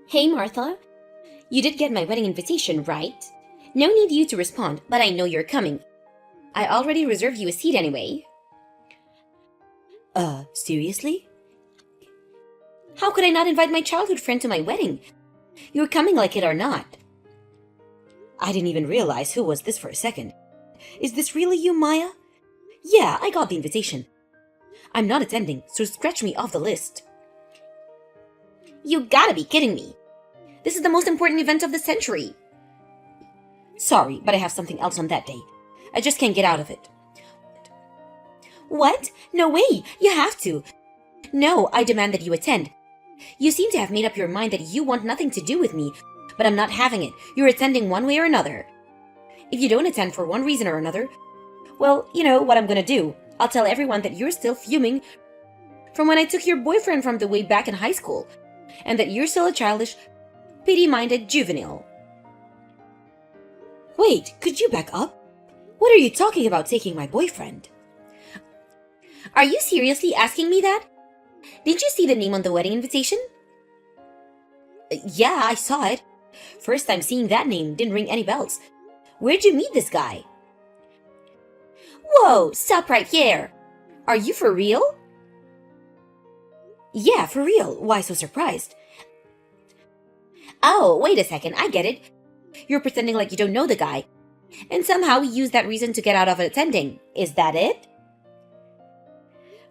Hey, Martha. You did get my wedding invitation, right? No need you to respond, but I know you're coming. I already reserved you a seat anyway. Seriously? How could I not invite my childhood friend to my wedding? You're coming like it or not. I didn't even realize who was this for a second. Is this really you, Maya? Yeah, I got the invitation. I'm not attending, so scratch me off the list. You gotta be kidding me. This is the most important event of the century. Sorry, but I have something else on that day. I just can't get out of it. What? No way! You have to! No, I demand that you attend. You seem to have made up your mind that you want nothing to do with me, but I'm not having it. You're attending one way or another. If you don't attend for one reason or another, well, you know what I'm gonna do. I'll tell everyone that you're still fuming from when I took your boyfriend from the way back in high school, and that you're still a childish, pity-minded juvenile. Wait, could you back up? What are you talking about taking my boyfriend? Are you seriously asking me that? Did you see the name on the wedding invitation? Yeah, I saw it. First time seeing that name, didn't ring any bells. Where'd you meet this guy? Whoa, stop right here. Are you for real? Yeah, for real. Why so surprised? Oh, wait a second, I get it. You're pretending like you don't know the guy, and somehow you use that reason to get out of attending. Is that it?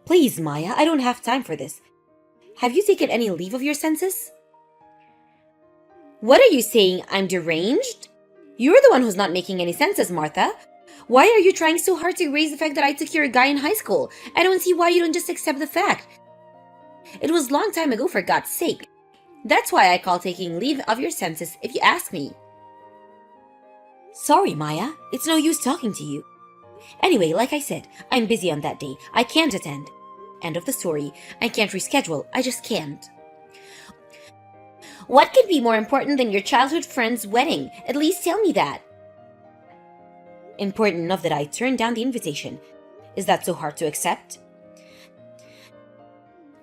Please, Maya, I don't have time for this. Have you taken any leave of your senses? What are you saying? I'm deranged? You're the one who's not making any senses, Martha. Why are you trying so hard to erase the fact that I took your guy in high school? I don't see why you don't just accept the fact. It was a long time ago, for God's sake. That's why I call taking leave of your senses, if you ask me. Sorry, Maya. It's no use talking to you. Anyway, like I said, I'm busy on that day. I can't attend. End of the story. I can't reschedule. I just can't. What could be more important than your childhood friend's wedding? At least tell me that. Important enough that I turned down the invitation. Is that so hard to accept?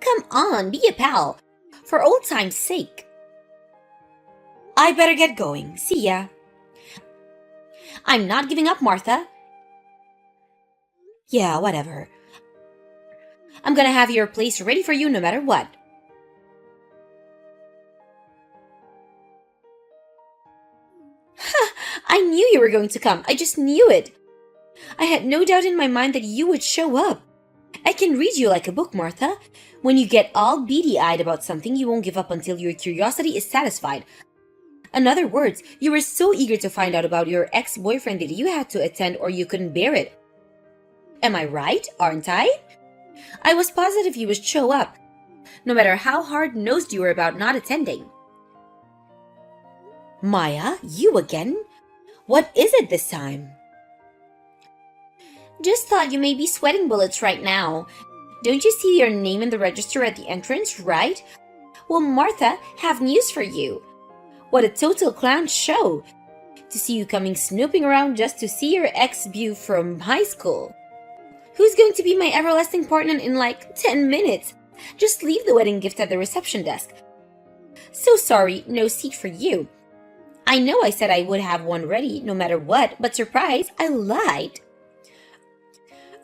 Come on, be a pal. For old time's sake. I better get going. See ya. I'm not giving up, Martha. Yeah, whatever. I'm gonna have your place ready for you no matter what. I knew you were going to come. I just knew it. I had no doubt in my mind that you would show up. I can read you like a book, Martha. When you get all beady-eyed about something, you won't give up until your curiosity is satisfied. In other words, you were so eager to find out about your ex-boyfriend that you had to attend or you couldn't bear it. Am I right, aren't I? I was positive you would show up, no matter how hard-nosed you were about not attending. Maya, you again? What is it this time? Just thought you may be sweating bullets right now. Don't you see your name in the register at the entrance, right? Well, Martha, have news for you. What a total clown show. To see you coming snooping around just to see your ex-beau from high school. Who's going to be my everlasting partner in like 10 minutes? Just leave the wedding gift at the reception desk. So sorry, no seat for you. I know I said I would have one ready no matter what, but surprise, I lied.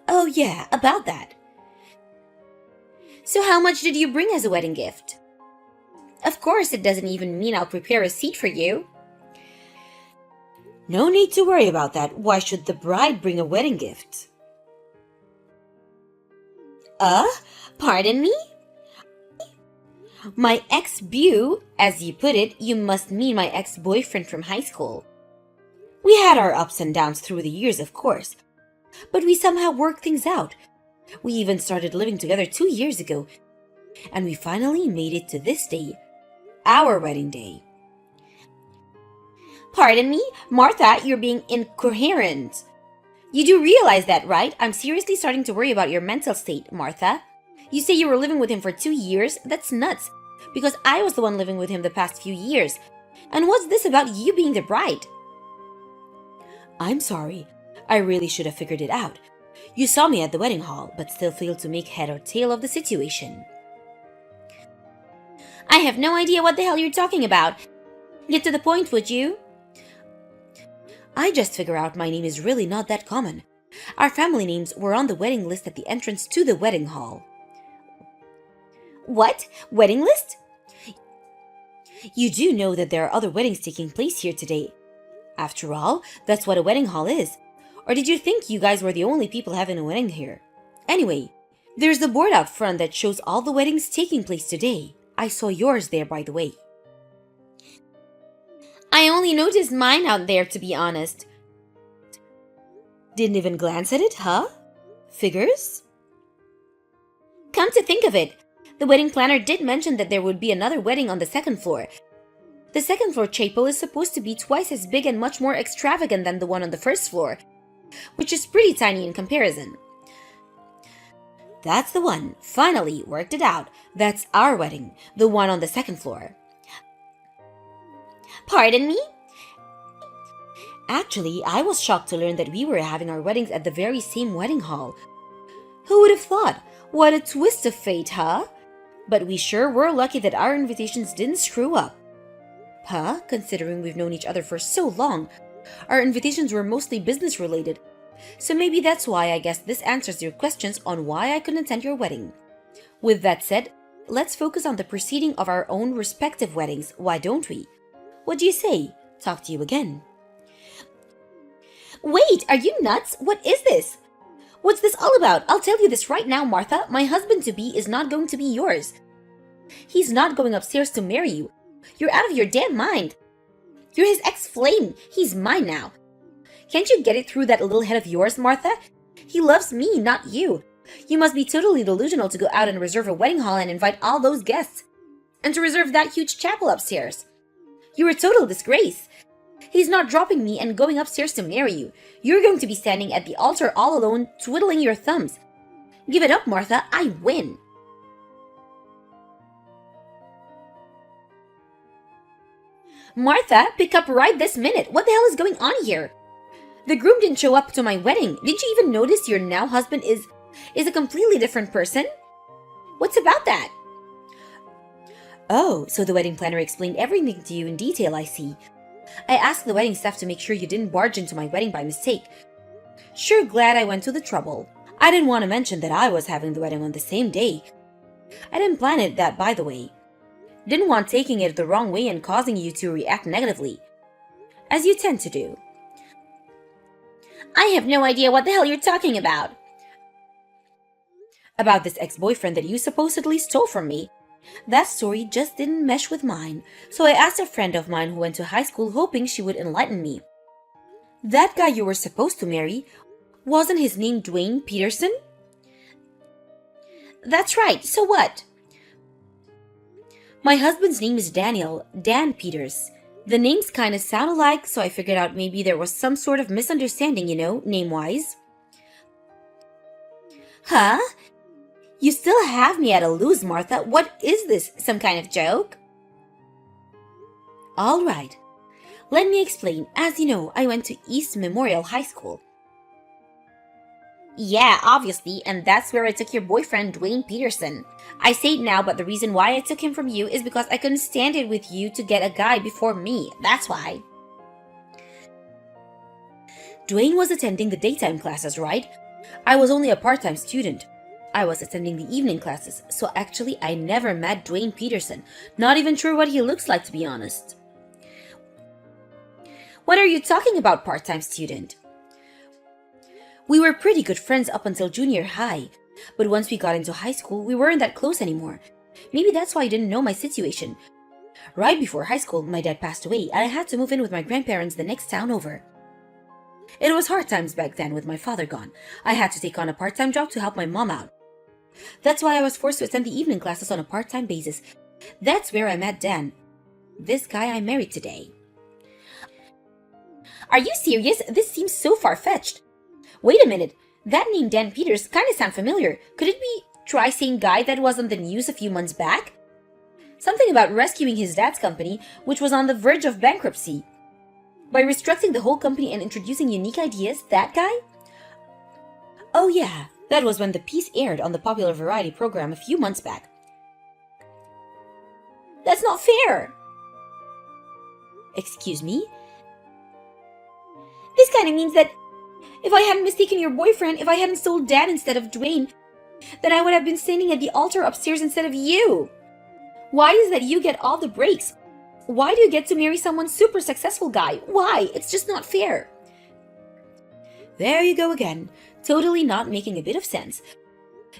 Oh yeah, about that. So how much did you bring as a wedding gift? Of course, it doesn't even mean I'll prepare a seat for you. No need to worry about that. Why should the bride bring a wedding gift? Pardon me? My ex-beau, as you put it, you must mean my ex-boyfriend from high school. We had our ups and downs through the years, of course. But we somehow worked things out. We even started living together 2 years ago. And we finally made it to this day. Our wedding day. Pardon me? Martha, you're being incoherent. You do realize that, right? I'm seriously starting to worry about your mental state, Martha. You say you were living with him for 2 years? That's nuts. Because I was the one living with him the past few years. And what's this about you being the bride? I'm sorry. I really should have figured it out. You saw me at the wedding hall, but still failed to make head or tail of the situation. I have no idea what the hell you're talking about. Get to the point, would you? I just figure out my name is really not that common. Our family names were on the wedding list at the entrance to the wedding hall. What? Wedding list? You do know that there are other weddings taking place here today. After all, that's what a wedding hall is. Or did you think you guys were the only people having a wedding here? Anyway, there's the board out front that shows all the weddings taking place today. I saw yours there, by the way. I only noticed mine out there, to be honest. Didn't even glance at it, huh? Figures? Come to think of it, the wedding planner did mention that there would be another wedding on the second floor. The second floor chapel is supposed to be twice as big and much more extravagant than the one on the first floor, which is pretty tiny in comparison. That's the one. Finally, worked it out. That's our wedding, the one on the second floor. Pardon me? Actually, I was shocked to learn that we were having our weddings at the very same wedding hall. Who would have thought? What a twist of fate, huh? But we sure were lucky that our invitations didn't screw up. Huh? Considering we've known each other for so long, our invitations were mostly business related. So maybe that's why I guess this answers your questions on why I couldn't attend your wedding. With that said, let's focus on the proceeding of our own respective weddings, why don't we? What do you say? Talk to you again. Wait, are you nuts? What is this? What's this all about? I'll tell you this right now, Martha. My husband-to-be is not going to be yours. He's not going upstairs to marry you. You're out of your damn mind. You're his ex-flame. He's mine now. Can't you get it through that little head of yours, Martha? He loves me, not you. You must be totally delusional to go out and reserve a wedding hall and invite all those guests. And to reserve that huge chapel upstairs. You're a total disgrace. He's not dropping me and going upstairs to marry you. You're going to be standing at the altar all alone, twiddling your thumbs. Give it up, Martha. I win. Martha, pick up right this minute. What the hell is going on here? The groom didn't show up to my wedding. Didn't you even notice your now husband is a completely different person? What's about that? Oh, so the wedding planner explained everything to you in detail, I see. I asked the wedding staff to make sure you didn't barge into my wedding by mistake. Sure glad I went to the trouble. I didn't want to mention that I was having the wedding on the same day. I didn't plan it that, by the way. Didn't want taking it the wrong way and causing you to react negatively. As you tend to do. I have no idea what the hell you're talking about. About this ex-boyfriend that you supposedly stole from me. That story just didn't mesh with mine, so I asked a friend of mine who went to high school hoping she would enlighten me. That guy you were supposed to marry, wasn't his name Dwayne Peterson? That's right, so what? My husband's name is Daniel, Dan Peters. The names kinda sound alike, so I figured out maybe there was some sort of misunderstanding, name-wise. Huh? You still have me at a lose, Martha. What is this, some kind of joke? All right. Let me explain. As you know, I went to East Memorial High School. Yeah, obviously, and that's where I took your boyfriend, Dwayne Peterson. I say it now, but the reason why I took him from you is because I couldn't stand it with you to get a guy before me. That's why. Dwayne was attending the daytime classes, right? I was only a part-time student. I was attending the evening classes, so actually I never met Dwayne Peterson. Not even sure what he looks like, to be honest. What are you talking about, part-time student? We were pretty good friends up until junior high, but once we got into high school, we weren't that close anymore. Maybe that's why you didn't know my situation. Right before high school, my dad passed away, and I had to move in with my grandparents the next town over. It was hard times back then with my father gone. I had to take on a part-time job to help my mom out. That's why I was forced to attend the evening classes on a part-time basis. That's where I met Dan, this guy I married today. Are you serious? This seems so far-fetched. Wait a minute. That name Dan Peters kinda sound familiar. Could it be same guy that was on the news a few months back? Something about rescuing his dad's company, which was on the verge of bankruptcy. By restructuring the whole company and introducing unique ideas, that guy? Oh yeah, that was when The Piece aired on the popular variety program a few months back. That's not fair. Excuse me? This kind of means that if I hadn't mistaken your boyfriend, if I hadn't sold Dad instead of Dwayne, then I would have been standing at the altar upstairs instead of you. Why is that you get all the breaks? Why do you get to marry someone super successful guy? Why? It's just not fair. There you go again, totally not making a bit of sense.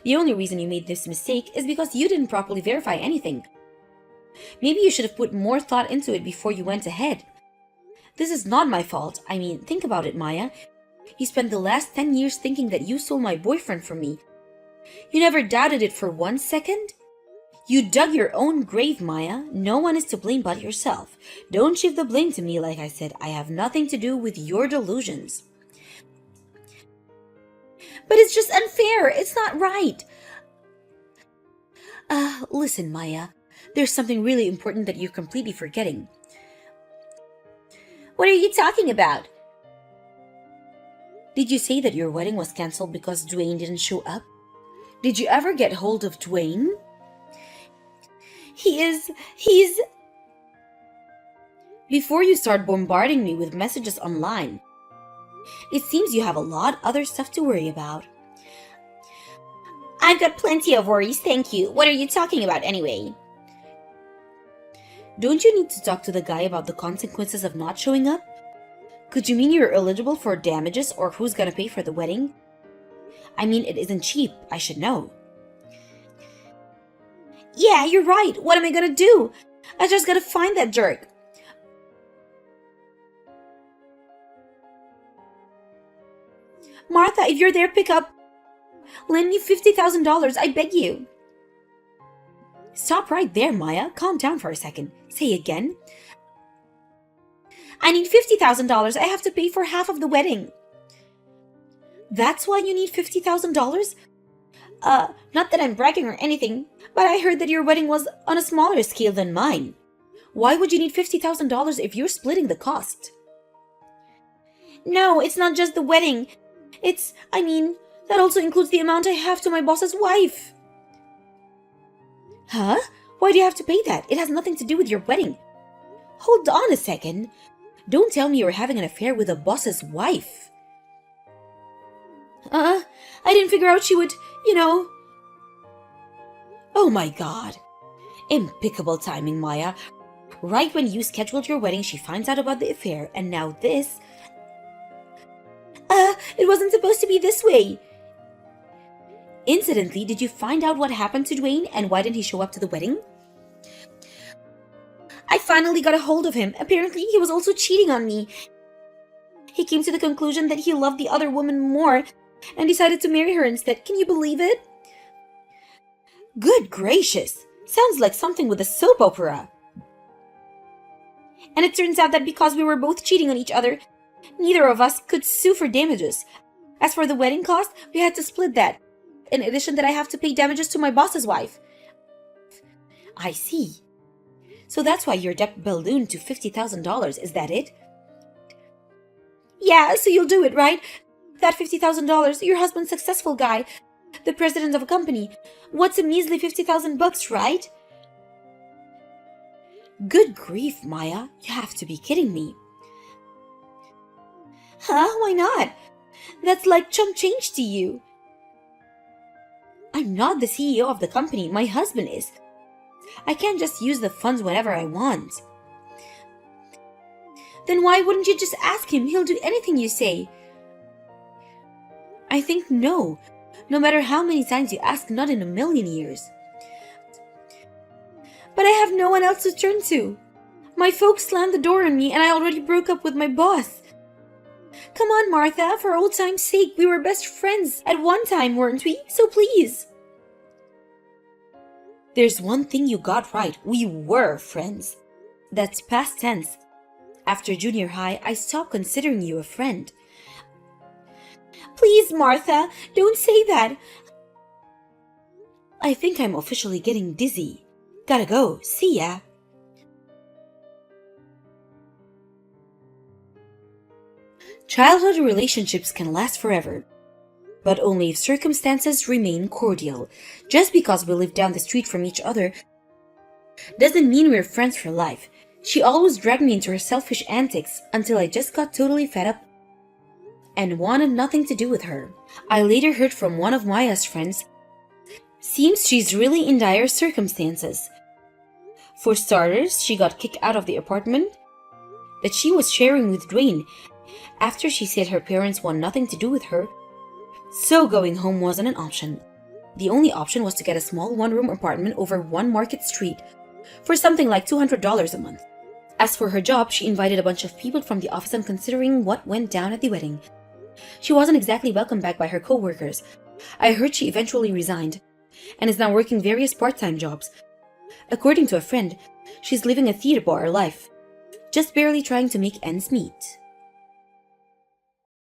The only reason you made this mistake is because you didn't properly verify anything. Maybe you should have put more thought into it before you went ahead. This is not my fault. I mean, think about it, Maya. You spent the last 10 years thinking that you stole my boyfriend from me. You never doubted it for 1 second? You dug your own grave, Maya. No one is to blame but yourself. Don't shift the blame to me, like I said. I have nothing to do with your delusions. But it's just unfair. It's not right. Listen, Maya. There's something really important that you're completely forgetting. What are you talking about? Did you say that your wedding was cancelled because Dwayne didn't show up? Did you ever get hold of Dwayne? He's... Before you start bombarding me with messages online, it seems you have a lot other stuff to worry about. I've got plenty of worries, thank you. What are you talking about anyway? Don't you need to talk to the guy about the consequences of not showing up? Could you mean you're eligible for damages or who's gonna pay for the wedding? I mean, it isn't cheap, I should know. Yeah, you're right. What am I gonna do? I just gotta find that jerk. Martha, if you're there, pick up. Lend me $50,000, I beg you. Stop right there, Maya. Calm down for a second. Say again. I need $50,000. I have to pay for half of the wedding. That's why you need $50,000? Not that I'm bragging or anything, but I heard that your wedding was on a smaller scale than mine. Why would you need $50,000 if you're splitting the cost? No, it's not just the wedding. That also includes the amount I have to my boss's wife. Huh? Why do you have to pay that? It has nothing to do with your wedding. Hold on a second. Don't tell me you're having an affair with a boss's wife. I didn't figure out she would, Oh my god. Impeccable timing, Maya. Right when you scheduled your wedding, she finds out about the affair, and now this... It wasn't supposed to be this way. Incidentally, did you find out what happened to Dwayne and why didn't he show up to the wedding? I finally got a hold of him. Apparently, he was also cheating on me. He came to the conclusion that he loved the other woman more and decided to marry her instead. Can you believe it? Good gracious! Sounds like something with a soap opera. And it turns out that because we were both cheating on each other, neither of us could sue for damages. As for the wedding cost, we had to split that. In addition that I have to pay damages to my boss's wife. I see. So that's why your debt ballooned to $50,000, is that it? Yeah, so you'll do it, right? That $50,000, your husband's successful guy, the president of a company. What's a measly $50,000, right? Good grief, Maya. You have to be kidding me. Huh? Why not? That's like chump change to you. I'm not the CEO of the company. My husband is. I can't just use the funds whenever I want. Then why wouldn't you just ask him? He'll do anything you say. I think no. No matter how many times you ask, not in a million years. But I have no one else to turn to. My folks slammed the door on me and I already broke up with my boss. Come on, Martha, for old time's sake, we were best friends at one time, weren't we? So please. There's one thing you got right. We were friends. That's past tense. After junior high, I stopped considering you a friend. Please, Martha, don't say that. I think I'm officially getting dizzy. Gotta go. See ya. Childhood relationships can last forever, but only if circumstances remain cordial. Just because we live down the street from each other doesn't mean we're friends for life. She always dragged me into her selfish antics until I just got totally fed up and wanted nothing to do with her. I later heard from one of Maya's friends. Seems she's really in dire circumstances. For starters, she got kicked out of the apartment that she was sharing with Dwayne after she said her parents want nothing to do with her, so going home wasn't an option. The only option was to get a small one-room apartment over 1 Market Street for something like $200 a month. As for her job, she invited a bunch of people from the office on considering what went down at the wedding. She wasn't exactly welcomed back by her co-workers. I heard she eventually resigned and is now working various part-time jobs. According to a friend, she's living a theater bar life, just barely trying to make ends meet.